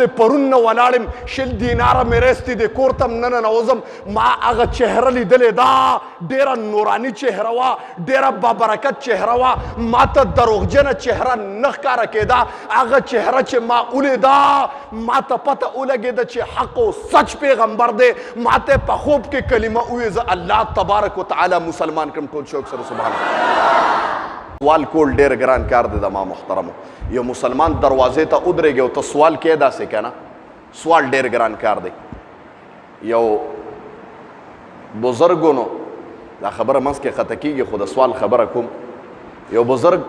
پرون نه ولاړم 20 دیناره مې رستی دی کور ته م ننوځم ما هغه چهره لیدلې دا ډېره نوراني چهره وه ډېره بابرکت چهره وه ما ته دروغجنه چهره نه ښکاره کېده هغه چهره چې ما ولیده ما ته پته ولګېده چې حق و سچ پیغمبر دی ما ته په خوب کې کلمه وویل زه الله تبارک وتعالی مسلمان کړم ټول شوق سره سبحان الله سوال کول ډېر ګران کار دی د ما محترمو یو مسلمان دروازې ته ودرېږي او ته سوال کې داسې که نه سوال ډېر ګران کار دی یو بزرګو نو دا خبره منځ کې خطه کېږي خو د سوال خبره کوم یو بزرګ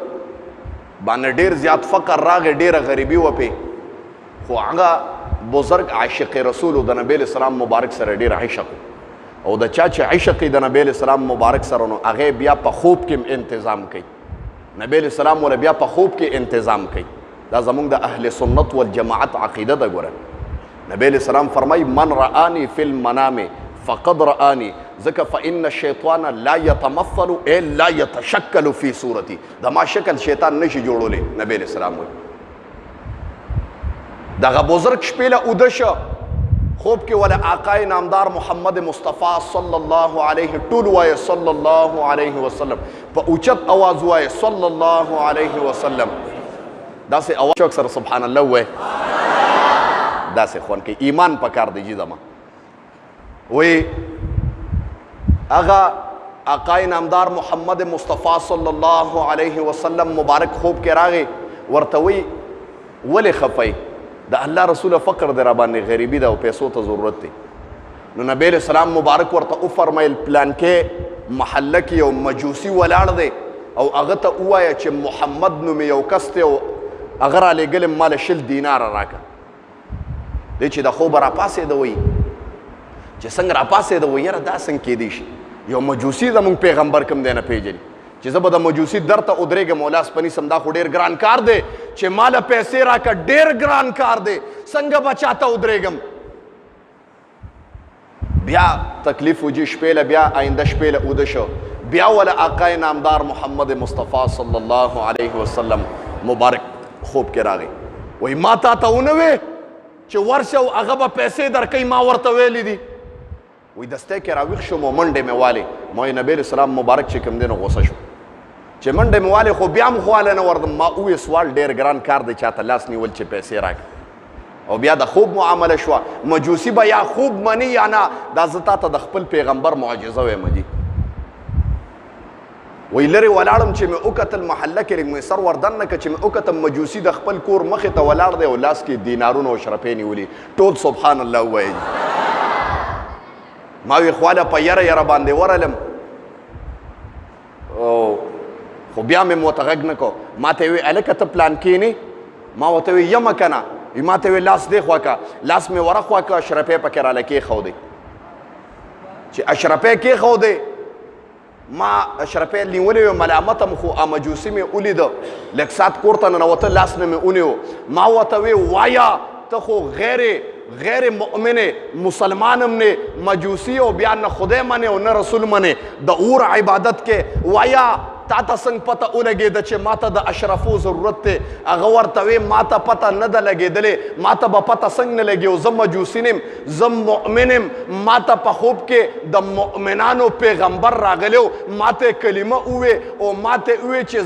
باندې ډېر زیات فقر راغی ډېره غریبي وه پې خو هغه بزرګ عاشق رسول د نبی علیه السلام مبارک سره ډېر عشق او د چا چې عشق د نبی علیه السلام مبارک سره نو هغې بیا په خوب کې انتظام کوي نبی علیہ السلام ولا بیا په خوب کې انتظام کوي دا زمونږ د اهل سنت والجماعت عقیده ده ګوره نبی علیہ السلام فرمایي من رآني في المنام فقد رآني ځکه فإن الشیطان لا يتمثل اے لا يتشکل في صورتي د ما شکل شیطان نشي جوړولی نبی علیہ السلام وایي دغه بزرګ شپې له اوده شه خوب کې ولا آقای نامدار محمد مصطفی صلی الله علیه ټول وایه صلی الله علیه وسلم په اوچت آواز وایه صلی الله علیه وسلم داسې اواز شوق سره سبحان الله وایه داسې خوند کوي ایمان پکار دی جی زما وایي هغه آقای نامدار محمد مصطفی صلی الله علیه وسلم مبارک خوب کې راغی ورته وایي ولې خفئ د الله رسول فقر دی را باندې غریبي ده او پیسو ته ضرورت دی نو نبی علیہ السلام مبارک ورته وفرمیل پلانکې محله کې یو مجوسي ولاړ دی او هغه ته ووایه چې محمد نومې یو کس دی او هغه رالیږلم ماله 20 دیناره راکړه دی چې د خوبه راپاڅېده وایي چې څنګه راپاڅېده وایي یاره دا څنګه کیدی شي یو مجوسي زموږ پیغمبر کوم دی نه پیژني چې زه به د مجوسي در ته ودرېږم او لاس په نیسم دا خو ډېر ګران کار دی چې ماله پیسې راکړه ډېر ګران کار دی څنګه به چاته ودرېږم بیا تکلیف وجي شپې له بیا آینده شپې له اوده شو بیا وله آقای نامدار محمد مصطفی صلی الله علیه وسلم مبارک خوب کې راغی وایي ما تا ته ونه وې چې ورشه او هغه به پیسې درکوي ما ورته ویلي دي وایي دستی کې راویښ شوم او منډې مې والې ما وایي نبی علیه السلام مبارک چې کوم دی نو غوسه شو چې منډه مې والې خو بیا هم خواله نه وردم ما وویې سوال ډېر ګران کار دی چاته لاس نیول چې پیسې راکړي او بیا د خوب معامله شوه مجوسي به یا خوب مني یا نه دا زه تا ته د خپل پیغمبر معجزه وایم جي وایي لرې ولاړم چې مې وکتل محله کې لږ مې سر وردننه که چې مې وکتم مجوسي د خپل کور مخې ته ولاړ دی او لاس کې دینارونه او شرفې نیولي ټول سبحان الله ووایي ما وی خواله په یره یره باندې ورلم خو بیا مې ورته غږ نه کو ما ته یې وی هلکه ته پلان کښېنې ما ورته وی یمه که نه وی ما ته وی لاس دې خوا که لاس مې ور خوا که اشرفی پکې راله کېښودی چې اشرفی کېښودی ما اشرفی نیولې وې ملامتم خو مجوسي مې ولیده لږ ساعت کور ته ننوته لاس نه مې ونیو ما ورته وی وایه ته خو غیر مؤمن مسلمانم نه مجوسی او بیا نه خدای منه او نه رسول منه د اور عبادت کې وایا تا ته څنګه پته ولګېده چې ما ته د اشرفو ضرورت دی هغه ورته وی ما ته پته نه ده لګېدلې ما ته به پته څنګه نه لګي او زه مجوسي نیم زه مؤمن یم ما ته په خوب کې د مؤمنانو پیغمبر راغلی و ما ته کلمه ووې او ما ته ووې چې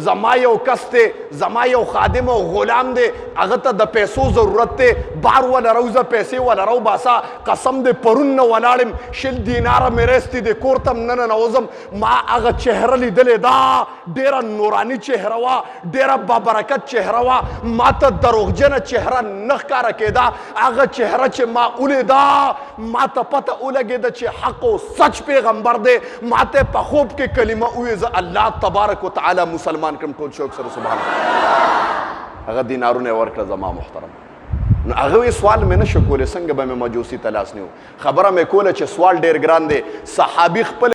زما یو کس دی زما یو خادم او غلام دی هغه ته د پیسو ضرورت دی بار وله روزه پیسې وله رو باسه قسم دی پرون نه ولاړم 20 دیناره مې رستی دی کور ته م ننوځم ما هغه چهره لیدلې دا ډېره نوراني چهره وه ډېره بابرکت چهره وه ما ته دروغجنه چهره نه ښکاره کېده هغه چهره چې ما ولیده ما ته پته ولګېده چې حق و سچ پیغمبر دی ما ته په خوب کې کلمه وویل زه الله تبارک وتعالی مسلمان کړم ټول شوق سره سبحان الله هغه دینارونه یې ورکړه زما محترم نو هغه وی سوال مې نه شو کولی څنګه به مې مجوسي ته لاس نیو خبره مې کوله چې سوال ډېر ګران دی صحابي خپل